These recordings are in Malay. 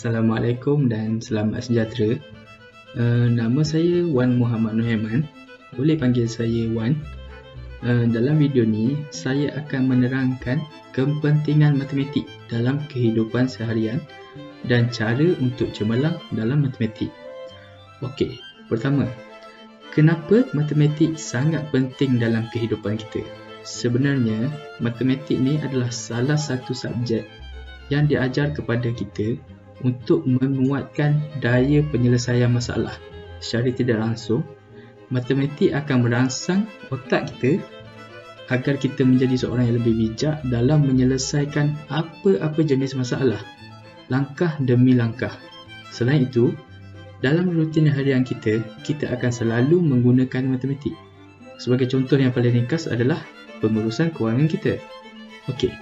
Assalamualaikum dan selamat sejahtera. Nama saya Wan Muhammad Nuhaiman. Boleh panggil saya Wan. Dalam video ni, saya akan menerangkan kepentingan matematik dalam kehidupan seharian dan cara untuk cemerlang dalam matematik. Okey, pertama, kenapa matematik sangat penting dalam kehidupan kita? Sebenarnya, matematik ni adalah salah satu subjek yang diajar kepada kita untuk menguatkan daya penyelesaian masalah. Secara tidak langsung, matematik akan merangsang otak kita agar kita menjadi seorang yang lebih bijak dalam menyelesaikan apa-apa jenis masalah, langkah demi langkah. Selain itu, dalam rutin harian kita akan selalu menggunakan matematik. Sebagai contoh yang paling ringkas adalah pengurusan kewangan kita. Okey,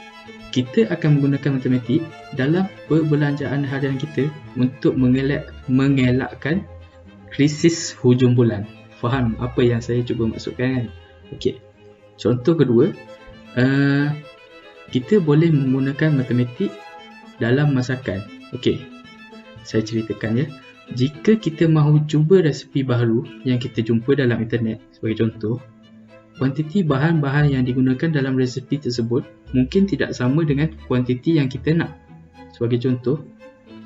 kita akan menggunakan matematik dalam perbelanjaan harian kita untuk mengelakkan krisis hujung bulan. Faham apa yang saya cuba maksudkan kan? Okey. Contoh kedua, kita boleh menggunakan matematik dalam masakan. Okey. Saya ceritakan ya. Jika kita mahu cuba resipi baru yang kita jumpa dalam internet, sebagai contoh, kuantiti bahan-bahan yang digunakan dalam resipi tersebut mungkin tidak sama dengan kuantiti yang kita nak. Sebagai contoh,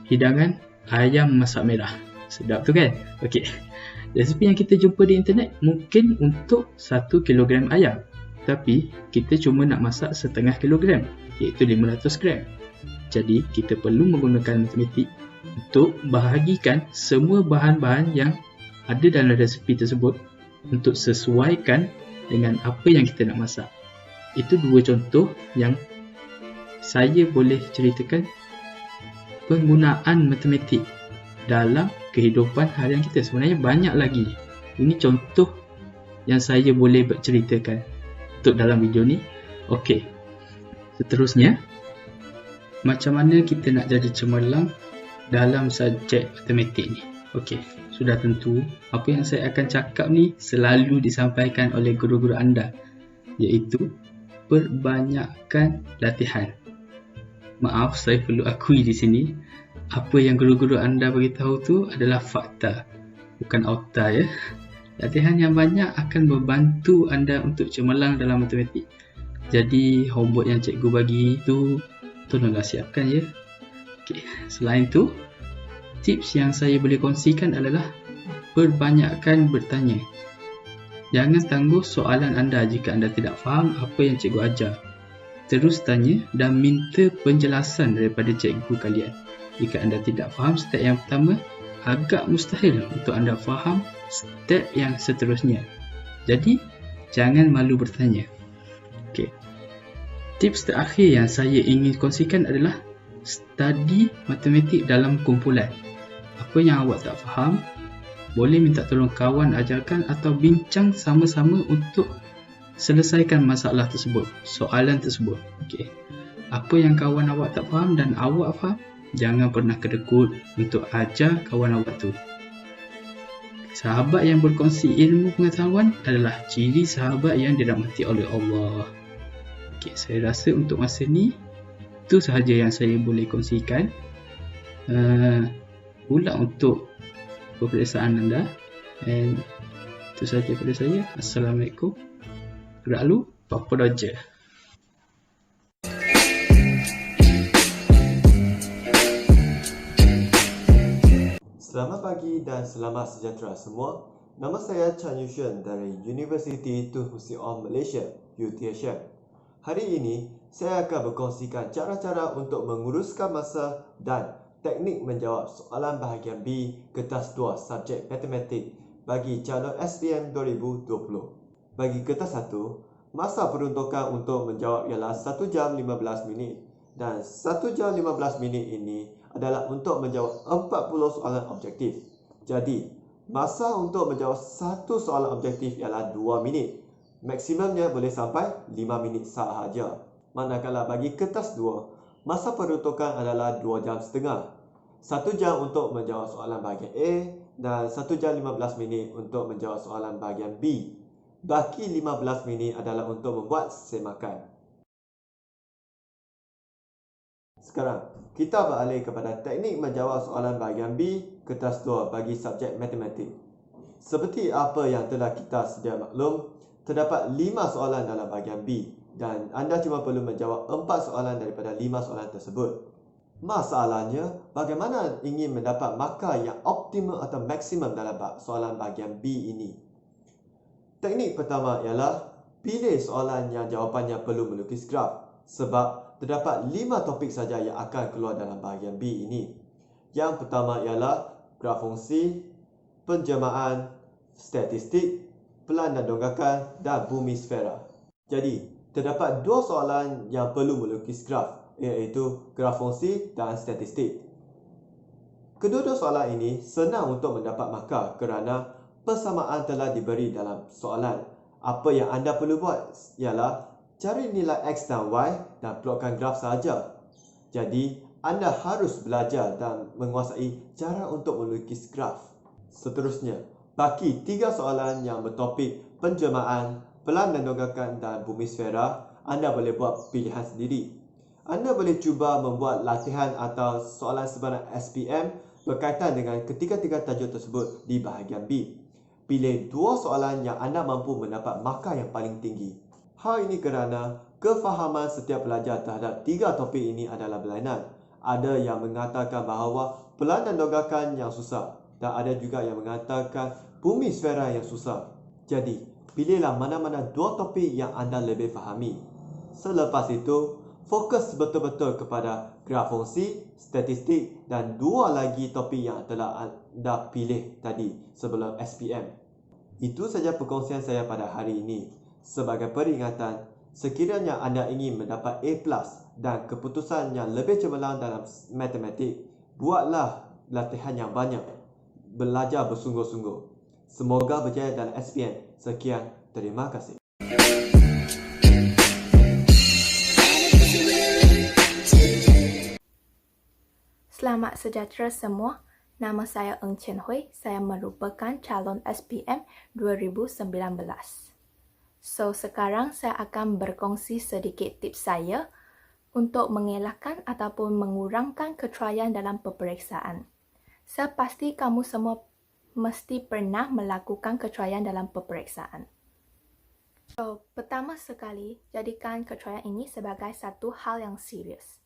hidangan ayam masak merah. Sedap tu kan? Okey. Resipi yang kita jumpa di internet mungkin untuk 1 kilogram ayam. Tapi, kita cuma nak masak setengah kilogram, iaitu 500 gram. Jadi, kita perlu menggunakan matematik untuk bahagikan semua bahan-bahan yang ada dalam resipi tersebut untuk sesuaikan dengan apa yang kita nak masak. Itu dua contoh yang saya boleh ceritakan penggunaan matematik dalam kehidupan harian kita. Sebenarnya banyak lagi. Ini contoh yang saya boleh ceritakan untuk dalam video ni. Okey. Seterusnya, macam mana kita nak jadi cemerlang dalam subjek matematik ni? Okey, sudah tentu apa yang saya akan cakap ni selalu disampaikan oleh guru-guru anda, iaitu perbanyakkan latihan. Maaf, saya perlu akui di sini, apa yang guru-guru anda beritahu tu adalah fakta, bukan auta ya. Latihan yang banyak akan membantu anda untuk cemerlang dalam matematik. Jadi homework yang cikgu bagi tu tolonglah siapkan ya. Okey, selain tu, tips yang saya boleh kongsikan adalah perbanyakkan bertanya. Jangan tangguh soalan anda jika anda tidak faham apa yang cikgu ajar. Terus tanya dan minta penjelasan daripada cikgu kalian. Jika anda tidak faham step yang pertama, agak mustahil untuk anda faham step yang seterusnya. Jadi, jangan malu bertanya. Okey. Tips terakhir yang saya ingin kongsikan adalah study matematik dalam kumpulan. Apa yang awak tak faham, boleh minta tolong kawan ajarkan atau bincang sama-sama untuk selesaikan masalah tersebut, soalan tersebut. Okey. Apa yang kawan awak tak faham dan awak faham, jangan pernah kedekut untuk ajar kawan awak tu. Sahabat yang berkongsi ilmu pengetahuan adalah ciri sahabat yang dirahmati oleh Allah. Okey, saya rasa untuk masa ni itu sahaja yang saya boleh kongsikan. Pula untuk peperiksaan anda. Dan itu sahaja daripada saya. Assalamualaikum. Gerak lu, Papa Roger. Selamat pagi dan selamat sejahtera semua. Nama saya Chan Yusheng dari University Tun Hussein of Malaysia, UTHM. Hari ini, saya akan berkongsikan cara-cara untuk menguruskan masa dan teknik menjawab soalan bahagian B kertas 2 subjek matematik bagi calon SPM 2020. Bagi kertas 1, masa peruntukan untuk menjawab ialah 1 jam 15 minit dan 1 jam 15 minit ini adalah untuk menjawab 40 soalan objektif. Jadi, masa untuk menjawab satu soalan objektif ialah 2 minit. Maksimumnya boleh sampai 5 minit sahaja. Manakala bagi kertas 2, masa peruntukan adalah 2 jam setengah. 1 jam untuk menjawab soalan bahagian A dan 1 jam 15 minit untuk menjawab soalan bahagian B. Baki 15 minit adalah untuk membuat semakan. Sekarang, kita beralih kepada teknik menjawab soalan bahagian B, kertas 2 bagi subjek matematik. Seperti apa yang telah kita sedia maklum, terdapat 5 soalan dalam bahagian B dan anda cuma perlu menjawab 4 soalan daripada 5 soalan tersebut. Masalahnya, bagaimana ingin mendapat markah yang optimum atau maksimum dalam soalan bahagian B ini? Teknik pertama ialah pilih soalan yang jawapannya perlu melukis graf sebab terdapat 5 topik saja yang akan keluar dalam bahagian B ini. Yang pertama ialah graf fungsi, penjemahan, statistik, pelan dan donggakan dan bumi sfera. Jadi, terdapat 2 soalan yang perlu melukis graf, iaitu graf fungsi dan statistik. Kedua-dua soalan ini senang untuk mendapat markah kerana persamaan telah diberi dalam soalan. Apa yang anda perlu buat ialah cari nilai X dan Y dan plotkan graf sahaja. Jadi, anda harus belajar dan menguasai cara untuk melukis graf. Seterusnya, baki 3 soalan yang bertopik penjemahan, pelan dan donggakan dan bumi sfera, anda boleh buat pilihan sendiri. Anda boleh cuba membuat latihan atau soalan sebarang SPM berkaitan dengan ketiga-tiga tajuk tersebut di bahagian B. Pilih 2 soalan yang anda mampu mendapat markah yang paling tinggi. Hal ini kerana kefahaman setiap pelajar terhadap 3 topik ini adalah berlainan. Ada yang mengatakan bahawa pelan dan donggakan yang susah dan ada juga yang mengatakan bumi sfera yang susah. Jadi, pilihlah mana-mana 2 topik yang anda lebih fahami. Selepas itu, fokus betul-betul kepada graf fungsi, statistik dan 2 lagi topik yang telah anda pilih tadi sebelum SPM. Itu saja perkongsian saya pada hari ini. Sebagai peringatan, sekiranya anda ingin mendapat A+ dan keputusan yang lebih cemerlang dalam matematik, buatlah latihan yang banyak. Belajar bersungguh-sungguh. Semoga berjaya dalam SPM. Sekian, terima kasih. Selamat sejahtera semua. Nama saya Eng Chen Hui. Saya merupakan calon SPM 2019. So, sekarang saya akan berkongsi sedikit tips saya untuk mengelakkan ataupun mengurangkan ketraian dalam peperiksaan. Saya pasti kamu semua mesti pernah melakukan ketraian dalam peperiksaan. So, pertama sekali, jadikan ketraian ini sebagai satu hal yang serius.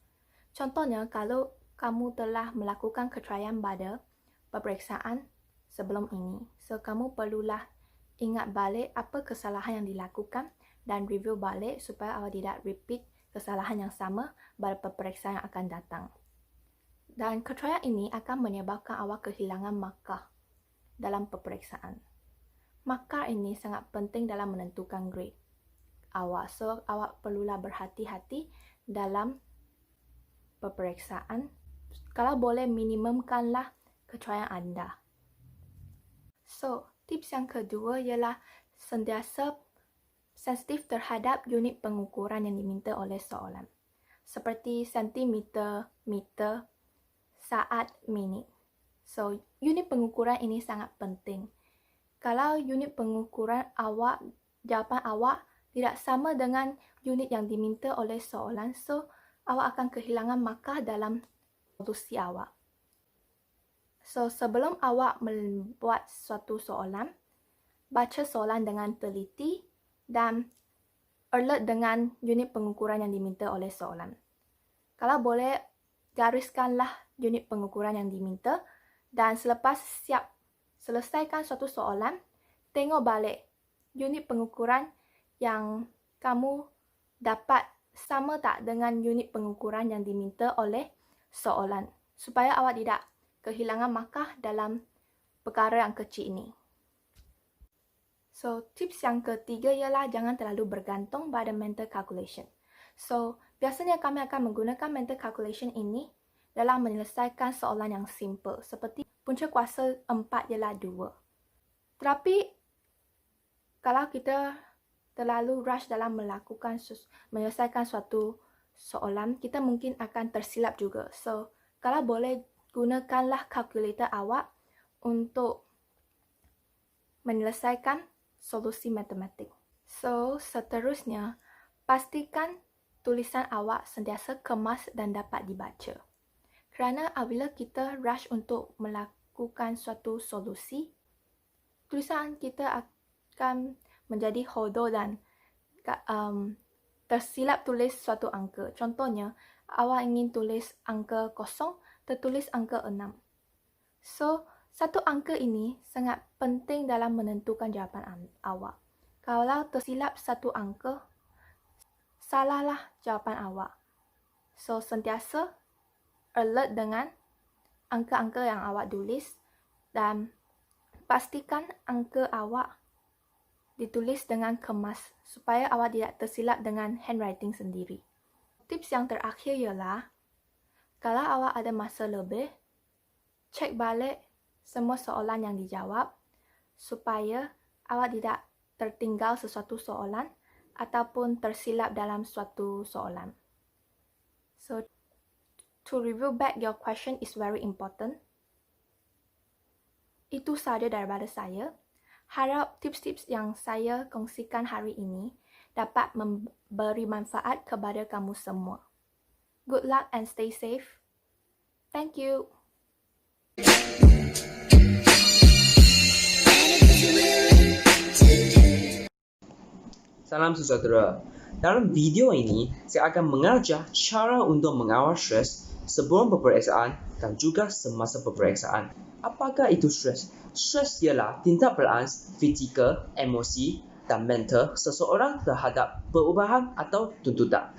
Contohnya, kalau kamu telah melakukan ketraian pada peperiksaan sebelum ini, so kamu perlulah ingat balik apa kesalahan yang dilakukan dan review balik supaya awak tidak repeat kesalahan yang sama pada peperiksaan yang akan datang. Dan ketraian ini akan menyebabkan awak kehilangan markah dalam peperiksaan. Markah ini sangat penting dalam menentukan grade awak, so awak perlulah berhati-hati dalam peperiksaan. Kalau boleh, minimumkanlah ketraian anda. So, tips yang kedua ialah sentiasa sensitif terhadap unit pengukuran yang diminta oleh soalan. Seperti sentimeter, meter, saat, minit. So, unit pengukuran ini sangat penting. Kalau unit pengukuran awak, jawapan awak tidak sama dengan unit yang diminta oleh soalan, so awak akan kehilangan markah dalam solusi awak. So, sebelum awak membuat suatu soalan, baca soalan dengan teliti dan alert dengan unit pengukuran yang diminta oleh soalan. Kalau boleh, gariskanlah unit pengukuran yang diminta dan selepas selesaikan suatu soalan, tengok balik unit pengukuran yang kamu dapat sama tak dengan unit pengukuran yang diminta oleh soalan, supaya awak tidak kehilangan markah dalam perkara yang kecil ini. So, tips yang ketiga ialah jangan terlalu bergantung pada mental calculation. So, biasanya kami akan menggunakan mental calculation ini dalam menyelesaikan soalan yang simple, seperti punca kuasa 4 ialah 2. Tetapi, kalau kita terlalu rush dalam menyelesaikan suatu soalan, kita mungkin akan tersilap juga. So, kalau boleh, gunakanlah kalkulator awak untuk menyelesaikan solusi matematik. So, seterusnya, pastikan tulisan awak sentiasa kemas dan dapat dibaca. Kerana apabila kita rush untuk melakukan suatu solusi, tulisan kita akan menjadi hodoh dan tersilap tulis suatu angka. Contohnya, awak ingin tulis angka 0, tertulis angka 6. So, satu angka ini sangat penting dalam menentukan jawapan awak. Kalau tersilap satu angka, salahlah jawapan awak. So, sentiasa alert dengan angka-angka yang awak tulis dan pastikan angka awak ditulis dengan kemas supaya awak tidak tersilap dengan handwriting sendiri. Tips yang terakhir ialah, kalau awak ada masa lebih, cek balik semua soalan yang dijawab supaya awak tidak tertinggal sesuatu soalan ataupun tersilap dalam suatu soalan. So, to review back your question is very important. Itu sahaja daripada saya. Harap tips-tips yang saya kongsikan hari ini dapat memberi manfaat kepada kamu semua. Good luck and stay safe. Thank you. Salam sejahtera. Dalam video ini, saya akan mengajar cara untuk mengawal stres sebelum peperiksaan dan juga semasa peperiksaan. Apakah itu stres? Stres ialah tindak belaan fizikal, emosi dan mental seseorang terhadap perubahan atau tuntutan.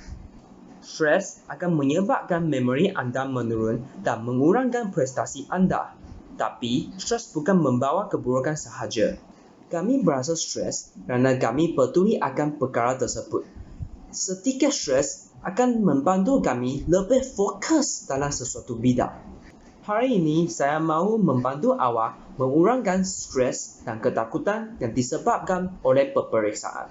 Stres akan menyebabkan memori anda menurun dan mengurangkan prestasi anda. Tapi, stres bukan membawa keburukan sahaja. Kami berasa stres kerana kami peduli akan perkara tersebut. Sedikit stres akan membantu kami lebih fokus dalam sesuatu bidang. Hari ini, saya mahu membantu awak mengurangkan stres dan ketakutan yang disebabkan oleh peperiksaan.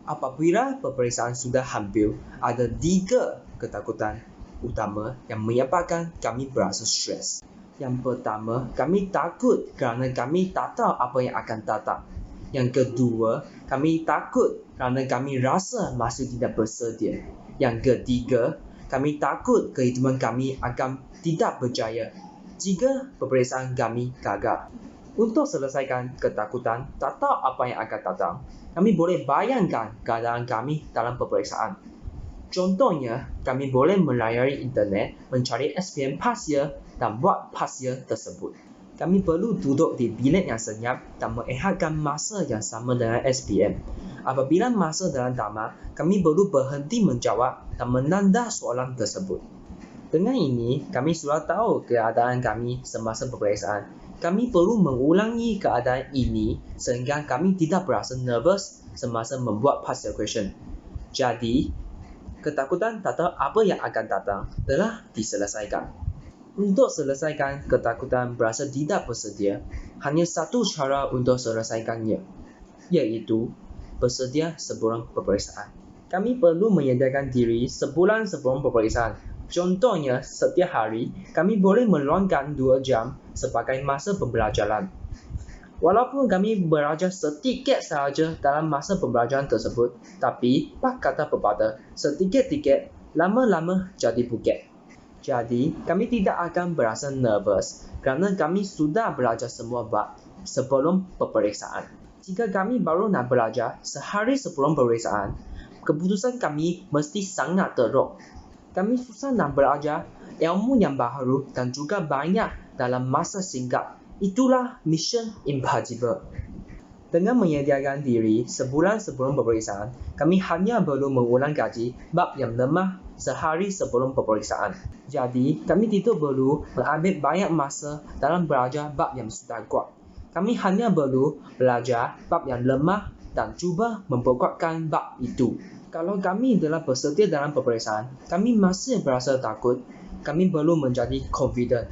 Apabila peperiksaan sudah hampir, ada 3 ketakutan utama yang menyebabkan kami berasa stres. Yang pertama, kami takut kerana kami tak tahu apa yang akan datang. Yang kedua, kami takut kerana kami rasa masih tidak bersedia. Yang ketiga, kami takut kehidupan kami akan tidak berjaya jika peperiksaan kami gagal. Untuk selesaikan ketakutan tak tahu apa yang akan datang, kami boleh bayangkan keadaan kami dalam peperiksaan. Contohnya, kami boleh melayari internet, mencari SPM past year dan buat past year tersebut. Kami perlu duduk di bilik yang senyap dan mengehatkan masa yang sama dengan SPM. Apabila masa dalam tamat, kami perlu berhenti menjawab dan menanda soalan tersebut. Dengan ini, kami sudah tahu keadaan kami semasa peperiksaan. Kami perlu mengulangi keadaan ini sehingga kami tidak berasa nervous semasa membuat past year question. Jadi, ketakutan tak tahu apa yang akan datang telah diselesaikan. Untuk selesaikan ketakutan berasa tidak bersedia, hanya satu cara untuk selesaikannya, iaitu bersedia sebelum peperiksaan. Kami perlu menyediakan diri sebulan sebelum peperiksaan. Contohnya, setiap hari, kami boleh meluangkan 2 jam sebagai masa pembelajaran. Walaupun kami belajar sedikit sahaja dalam masa pembelajaran tersebut, tapi, pak kata pepatah, sedikit-sedikit, lama-lama jadi bukit. Jadi, kami tidak akan berasa nervous kerana kami sudah belajar semua bab sebelum peperiksaan. Jika kami baru nak belajar sehari sebelum peperiksaan, keputusan kami mesti sangat teruk. Kami susah nak belajar ilmu yang baru dan juga banyak dalam masa singkat. Itulah mission impossible. Dengan menyediakan diri sebulan sebelum peperiksaan, kami hanya perlu mengulang kaji bab yang lemah sehari sebelum peperiksaan. Jadi, kami tidak perlu mengambil banyak masa dalam belajar bab yang sudah kuat. Kami hanya perlu belajar bab yang lemah dan cuba memperkuatkan bab itu. Kalau kami telah bersedia dalam peperiksaan, kami masih berasa takut, kami perlu menjadi confident.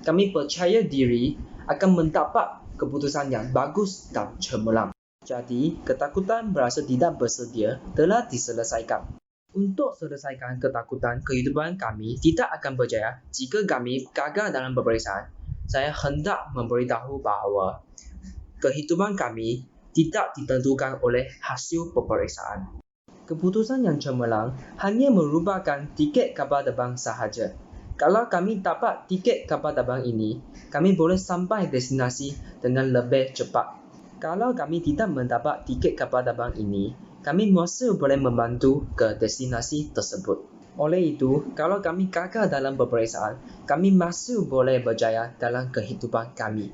Kami percaya diri akan mendapat keputusan yang bagus dan cemerlang. Jadi, ketakutan berasa tidak bersedia telah diselesaikan. Untuk selesaikan ketakutan kehidupan kami tidak akan berjaya jika kami gagal dalam peperiksaan. Saya hendak memberitahu bahawa kehidupan kami tidak ditentukan oleh hasil peperiksaan. keputusan yang cemerlang hanya merupakan tiket kapal terbang sahaja. Kalau kami dapat tiket kapal terbang ini, kami boleh sampai destinasi dengan lebih cepat. Kalau kami tidak mendapat tiket kapal terbang ini, kami masih boleh membantu ke destinasi tersebut. Oleh itu, kalau kami gagal dalam peperiksaan, kami masih boleh berjaya dalam kehidupan kami.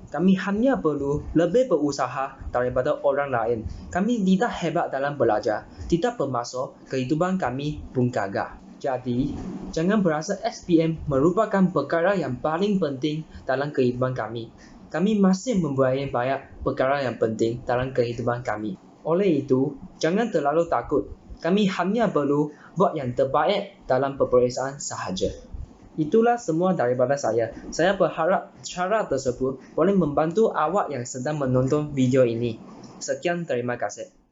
Kami hanya perlu lebih berusaha daripada orang lain. Kami tidak hebat dalam belajar, tidak bermaksud kehidupan kami pun gagal. Jadi, jangan berasa SPM merupakan perkara yang paling penting dalam kehidupan kami. Kami masih mempunyai banyak perkara yang penting dalam kehidupan kami. Oleh itu, jangan terlalu takut. Kami hanya perlu buat yang terbaik dalam peperiksaan sahaja. Itulah semua daripada saya. Saya berharap cara tersebut boleh membantu awak yang sedang menonton video ini. Sekian, terima kasih.